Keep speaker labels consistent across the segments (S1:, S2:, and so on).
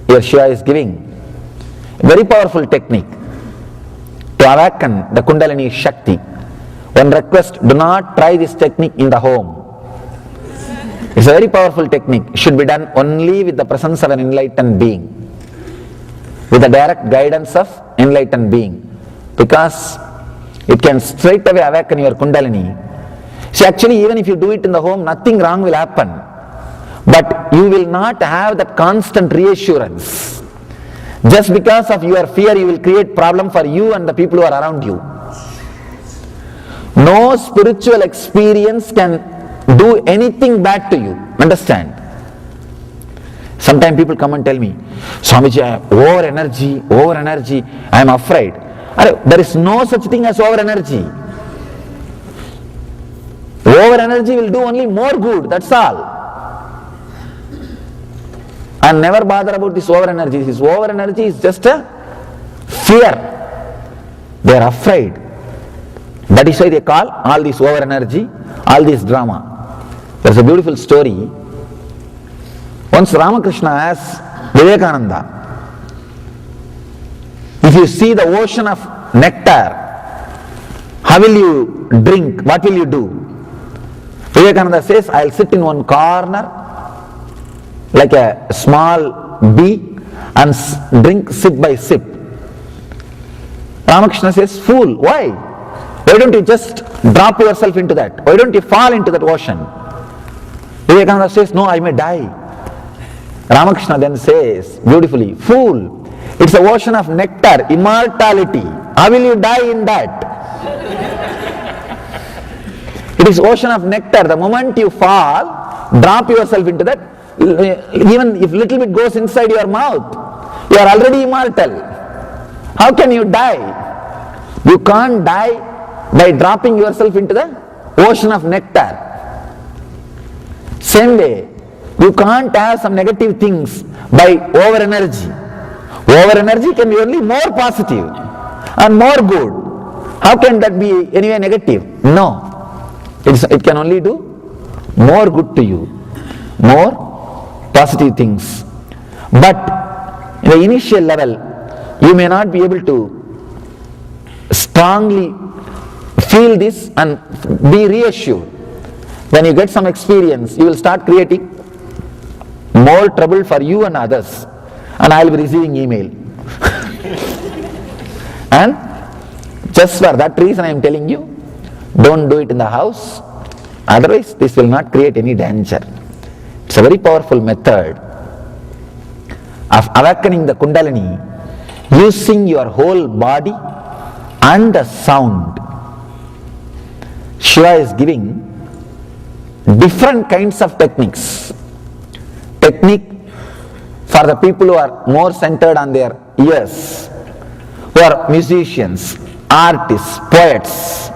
S1: here Shiva is giving a very powerful technique to awaken the Kundalini Shakti. One request, do not try this technique in the home. It's a very powerful technique. It should be done only with the presence of an enlightened being, with the direct guidance of enlightened being, because it can straight away awaken your Kundalini. See, actually, even if you do it in the home, nothing wrong will happen, but you will not have that constant reassurance. Just because of your fear, you will create problem for you and the people who are around you. No spiritual experience can do anything bad to you. Understand? Sometimes people come and tell me, Swamiji, I have over energy, I am afraid. There is no such thing as over energy. Over energy will do only more good, that's all. And never bother about this over energy. This over energy is just a fear. They are afraid. That is why they call all this over energy, all this drama. There's a beautiful story. Once Ramakrishna asked Vivekananda, if you see the ocean of nectar, how will you drink? What will you do? Vivekananda says, I'll sit in one corner like a small bee and drink sip by sip. Ramakrishna says, fool, why? Why don't you just drop yourself into that? Why don't you fall into that ocean? Vivekananda says, no, I may die. Ramakrishna then says beautifully, fool, it's a ocean of nectar, immortality. How will you die in that? It is ocean of nectar. The moment you fall, drop yourself into that, even if little bit goes inside your mouth, you are already immortal. How can you die? You can't die by dropping yourself into the ocean of nectar. Same way, you can't have some negative things by over energy. Over energy can be only more positive and more good. How can that be anyway negative? No. It can only do more good to you, more positive things. But in the initial level, you may not be able to strongly feel this and be reassured. When you get some experience, you will start creating more trouble for you and others, and I will be receiving email. And just for that reason I am telling you, don't do it in the house, otherwise this will not create any danger. It's a very powerful method of awakening the Kundalini using your whole body and the sound. Shiva is giving different kinds of techniques. Technique for the people who are more centered on their ears, who are musicians, artists, poets.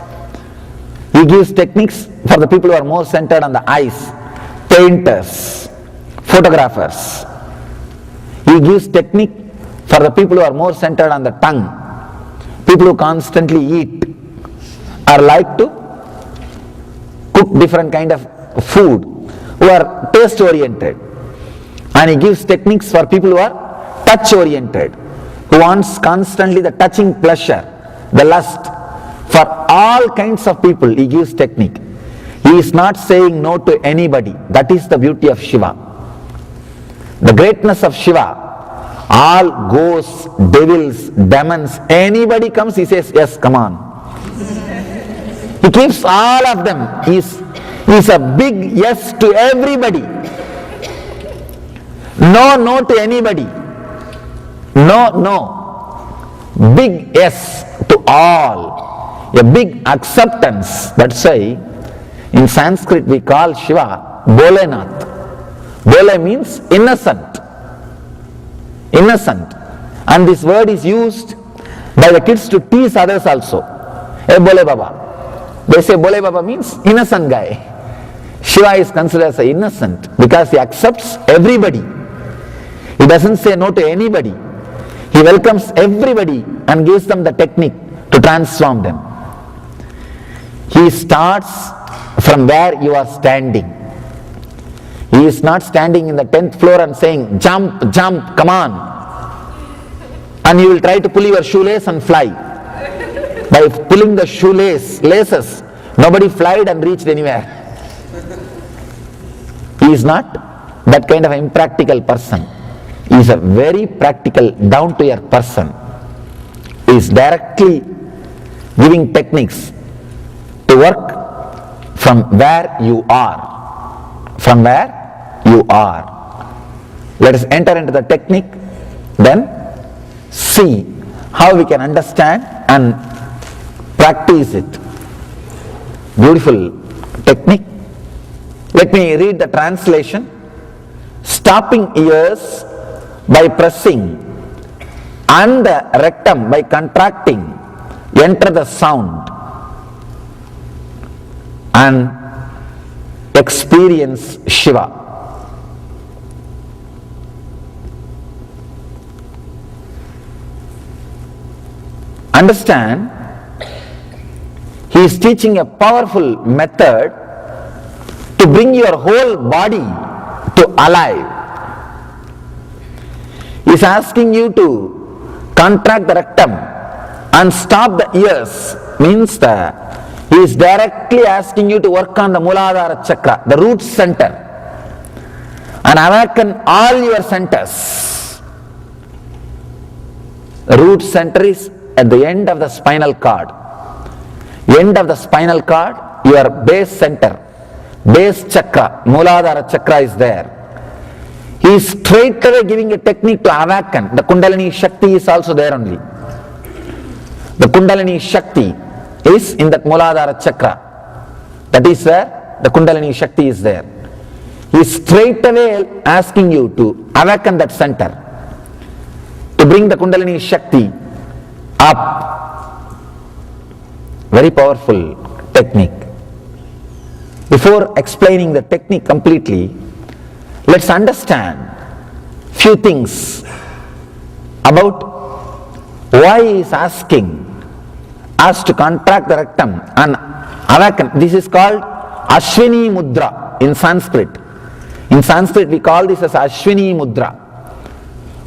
S1: He gives techniques for the people who are more centered on the eyes, painters, photographers. He gives technique for the people who are more centered on the tongue, people who constantly eat or like to cook different kind of food, who are taste oriented. And he gives techniques for people who are touch oriented, who wants constantly the touching pleasure, the lust. For all kinds of people he gives technique. He is not saying no to anybody. That is the beauty of Shiva. The greatness of Shiva, all ghosts, devils, demons, anybody comes, he says, yes, come on. He keeps all of them. He is a big yes to everybody. No to anybody. No. Big yes to all. A big acceptance. That's why in Sanskrit we call Shiva Bholenath. Bhole means innocent. Innocent. And this word is used by the kids to tease others also. Hey Bhole Baba. They say Bhole Baba means innocent guy. Shiva is considered as innocent because he accepts everybody. He doesn't say no to anybody. He welcomes everybody and gives them the technique to transform them. He starts from where you are standing. He is not standing in the 10th floor and saying, jump, jump, come on. And you will try to pull your shoelace and fly. By pulling the laces, nobody flied and reached anywhere. He is not that kind of impractical person. He is a very practical, down-to-earth person. He is directly giving techniques to work from where you are. From where you are. Let us enter into the technique, then see how we can understand and practice it. Beautiful technique. Let me read the translation. Stopping ears by pressing and the rectum by contracting, enter the sound and experience Shiva. Understand, he is teaching a powerful method to bring your whole body to alive. He is asking you to contract the rectum and stop the ears. Means that he is directly asking you to work on the Muladhara chakra, the root center, and awaken all your centers. The root center is at the end of the spinal cord. End of the spinal cord, your base center, base chakra, Muladhara chakra is there. He is straight away giving a technique to awaken. The Kundalini Shakti is also there only. The Kundalini Shakti is in that Muladhara chakra. That is where the Kundalini Shakti is there. He is straight away asking you to awaken that center, to bring the Kundalini Shakti up. Very powerful technique. Before explaining the technique completely, let's understand few things about why he is asking us to contract the rectum and awaken. This is called Ashwini Mudra in Sanskrit. In Sanskrit we call this as Ashwini Mudra.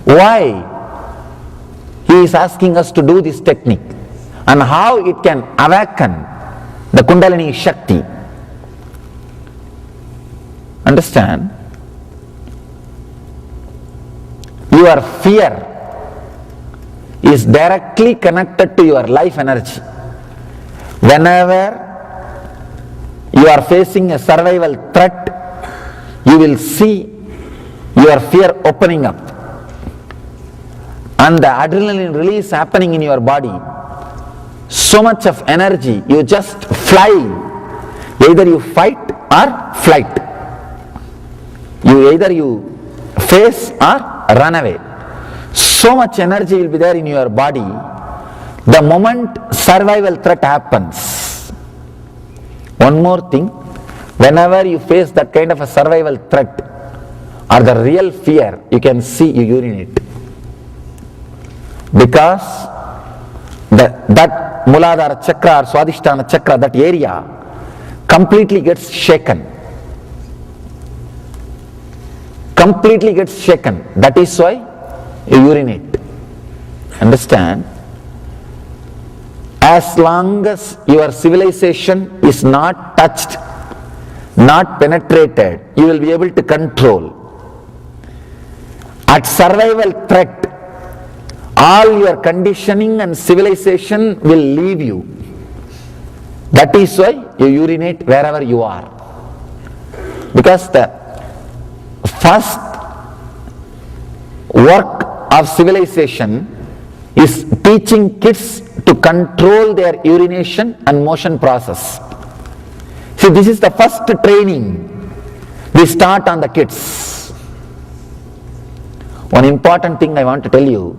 S1: Why he is asking us to do this technique and how it can awaken the Kundalini Shakti. Understand? Your fear is directly connected to your life energy. Whenever you are facing a survival threat, you will see your fear opening up and the adrenaline release happening in your body. So much of energy, you just fly. Either you fight or flight. Either you face or run away. So much energy will be there in your body the moment survival threat happens. One more thing, whenever you face that kind of a survival threat or the real fear, you can see you urinate. Because that Muladhara chakra or Swadhisthana chakra, that area completely gets shaken. Completely gets shaken. That is why you urinate. Understand? As long as your civilization is not touched, not penetrated, you will be able to control. At survival threat, all your conditioning and civilization will leave you. That is why you urinate wherever you are. Because the first work of civilization is teaching kids to control their urination and motion process. See, this is the first training we start on the kids. One important thing I want to tell you,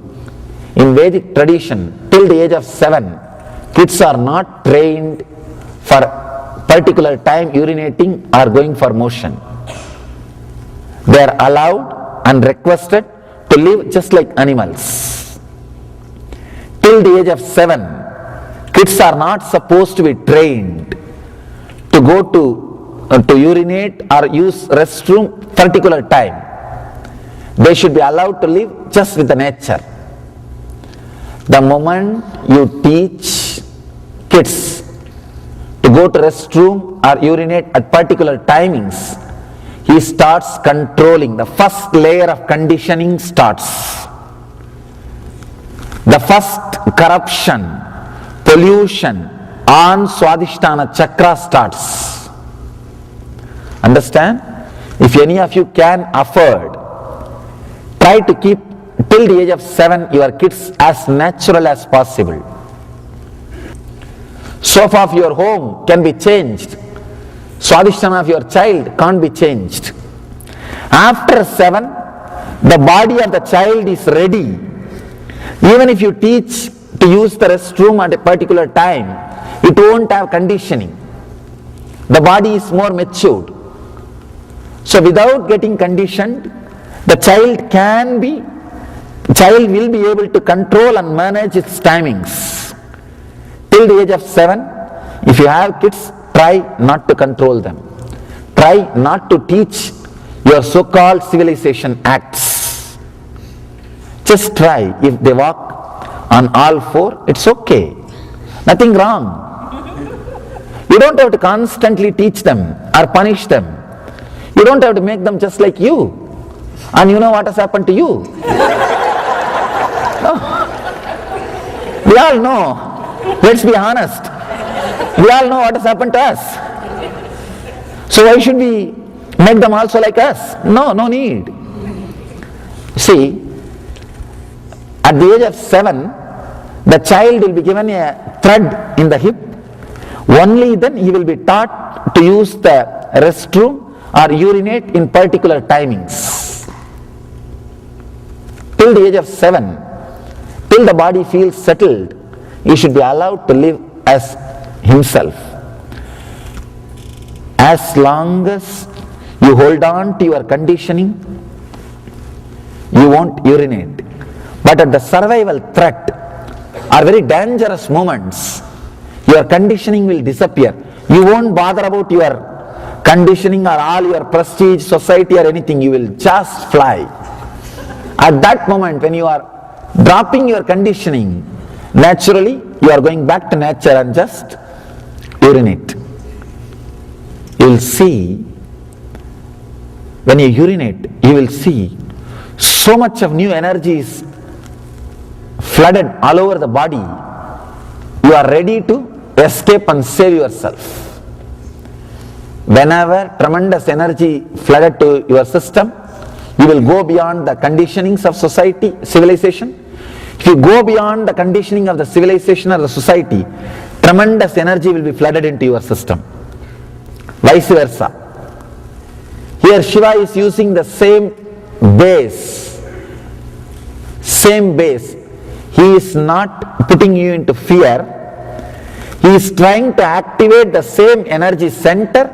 S1: in Vedic tradition, till the age of 7, kids are not trained for particular time urinating or going for motion. They are allowed and requested to live just like animals. Till the age of 7, kids are not supposed to be trained to go to to urinate or use restroom particular time. They should be allowed to live just with the nature. The moment you teach kids to go to restroom or urinate at particular timings, he starts controlling. The first layer of conditioning starts. The first corruption, pollution on Swadhisthana chakra starts. Understand? If any of you can afford, try to keep till the age of 7 your kids as natural as possible. Sofa of your home can be changed. Swadhisthana of your child can't be changed. After 7, the body of the child is ready. Even if you teach to use the restroom at a particular time, it won't have conditioning. The body is more matured. So without getting conditioned, the child will be able to control and manage its timings. Till the age of 7, if you have kids, try not to control them. Try not to teach your so-called civilization acts. Just try. If they walk on all four, it's okay. Nothing wrong. You don't have to constantly teach them or punish them. You don't have to make them just like you. And you know what has happened to you. No. We all know. Let's be honest. We all know what has happened to us. So why should we make them also like us? No need. See, at the age of 7, the child will be given a thread in the hip. Only then he will be taught to use the restroom or urinate in particular timings. Till the age of 7, till the body feels settled, he should be allowed to live as himself. As long as you hold on to your conditioning, you won't urinate. But at the survival threat or very dangerous moments, your conditioning will disappear. You won't bother about your conditioning or all your prestige, society or anything. You will just fly. At that moment, when you are dropping your conditioning, naturally you are going back to nature and just urinate. You will see, when you urinate, you will see so much of new energy is flooded all over the body. You are ready to escape and save yourself. Whenever tremendous energy flooded to your system, you will go beyond the conditionings of society, civilization. If you go beyond the conditioning of the civilization or the society, tremendous energy will be flooded into your system. Vice versa. Here Shiva is using the same base. He is not putting you into fear. He is trying to activate the same energy center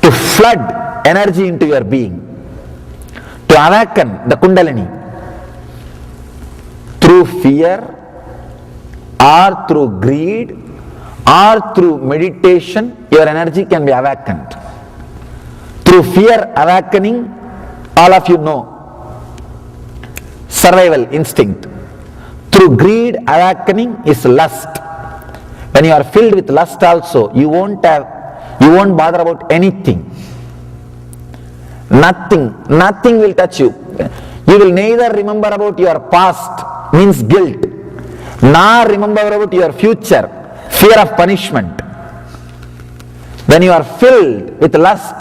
S1: to flood energy into your being, to awaken the Kundalini. Through fear or through greed or through meditation, your energy can be awakened. Through fear awakening, all of you know, survival instinct. Through greed awakening is lust. When you are filled with lust also, you won't bother about anything. Nothing will touch you. You will neither remember about your past, means guilt, nor remember about your future, fear of punishment. When you are filled with lust,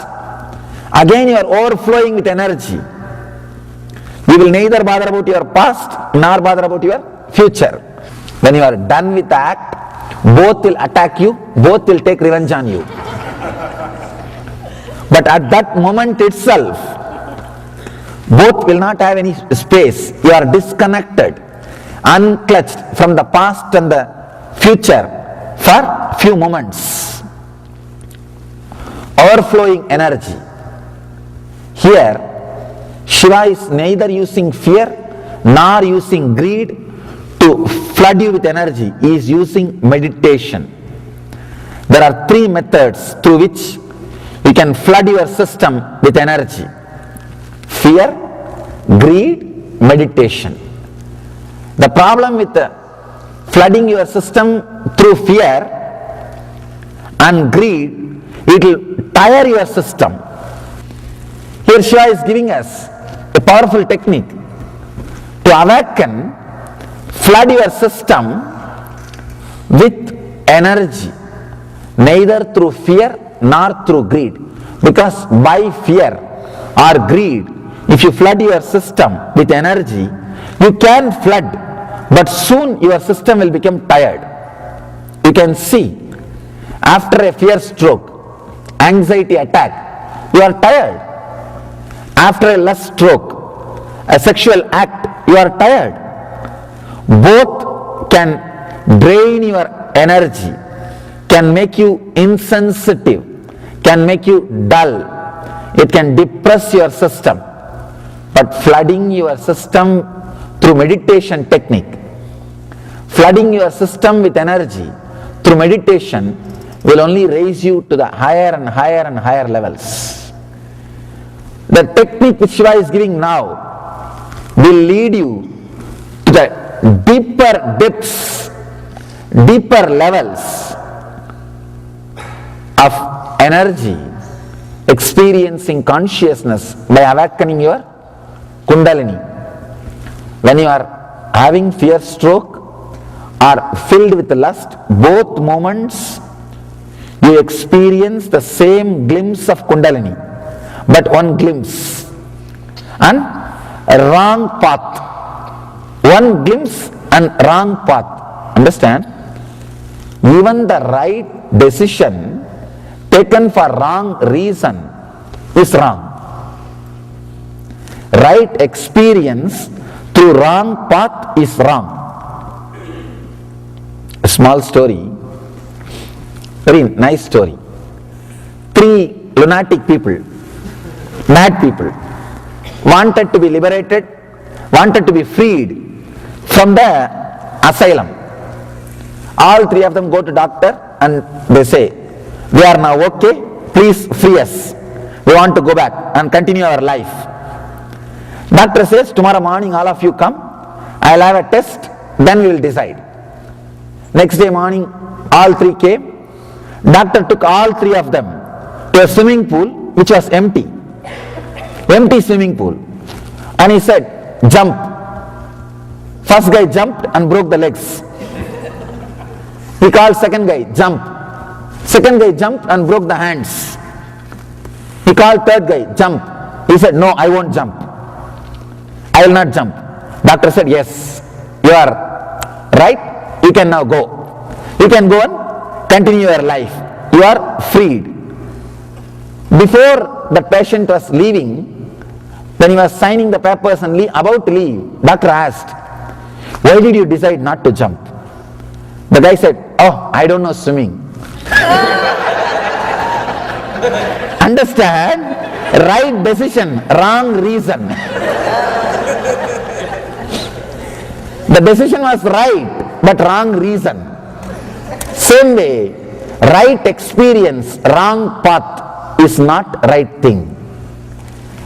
S1: again you are overflowing with energy. You will neither bother about your past nor bother about your future. When you are done with the act, both will attack you, both will take revenge on you. But at that moment itself, both will not have any space. You are disconnected, unclutched from the past and the future for few moments. Overflowing energy. Here, Shiva is neither using fear nor using greed to flood you with energy. He is using meditation. There are 3 methods through which You can flood your system with energy. Fear, greed, meditation. The problem with flooding your system through fear and greed, it will tire your system. Here Shiva is giving us a powerful technique to awaken, flood your system with energy, neither through fear nor through greed. Because by fear or greed, if you flood your system with energy, you can flood, but soon your system will become tired. You can see, after a fear stroke, anxiety attack, you are tired. After a lust stroke, a sexual act, you are tired. Both can drain your energy, can make you insensitive, can make you dull, it can depress your system. But flooding your system through meditation technique, flooding your system with energy through meditation will only raise you to the higher and higher and higher levels. The technique which Shiva is giving now will lead you to the deeper depths, deeper levels of energy, experiencing consciousness by awakening your Kundalini. When you are having fear stroke or filled with lust, both moments you experience the same glimpse of Kundalini, but one glimpse and a wrong path. One glimpse and wrong path. Understand? Even the right decision taken for wrong reason is wrong. Right experience through wrong path is wrong. A small story, very nice story. 3 lunatic people, mad people, wanted to be liberated, wanted to be freed from the asylum. All 3 of them go to doctor and they say, we are now okay, please free us. We want to go back and continue our life. Doctor says, tomorrow morning all of you come, I will have a test, then we will decide. Next day morning all 3 came. Doctor took all 3 of them to a swimming pool which was empty swimming pool, and he said, jump. First guy jumped and broke the legs. He called second guy, jump. Second guy jumped and broke the hands. He called third guy, jump. He said, no, I won't jump. I will not jump. Doctor said, yes, you are right, you can now go. You can go and continue your life. You are freed. Before the patient was leaving, when he was signing the papers and about to leave, doctor asked, why did you decide not to jump? The guy said, oh, I don't know swimming. Understand? Right decision, wrong reason. The decision was right, but wrong reason. Same way, right experience, wrong path is not right thing.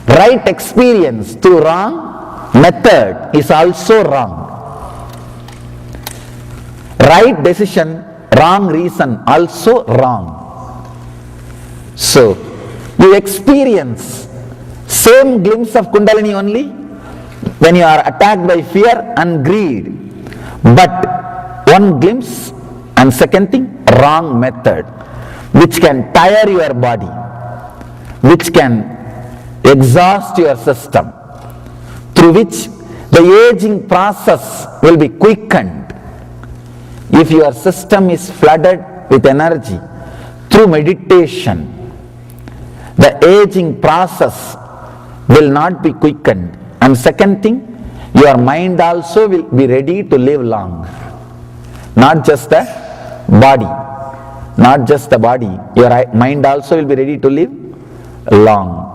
S1: Right experience through wrong method is also wrong. Right decision, wrong reason, also wrong. So, you experience same glimpse of Kundalini only when you are attacked by fear and greed, but one glimpse and second thing, wrong method, which can tire your body, which can exhaust your system, through which the aging process will be quickened. If your system is flooded with energy through meditation, the aging process will not be quickened. And second thing, your mind also will be ready to live long. Not just the body, not just the body, your mind also will be ready to live long.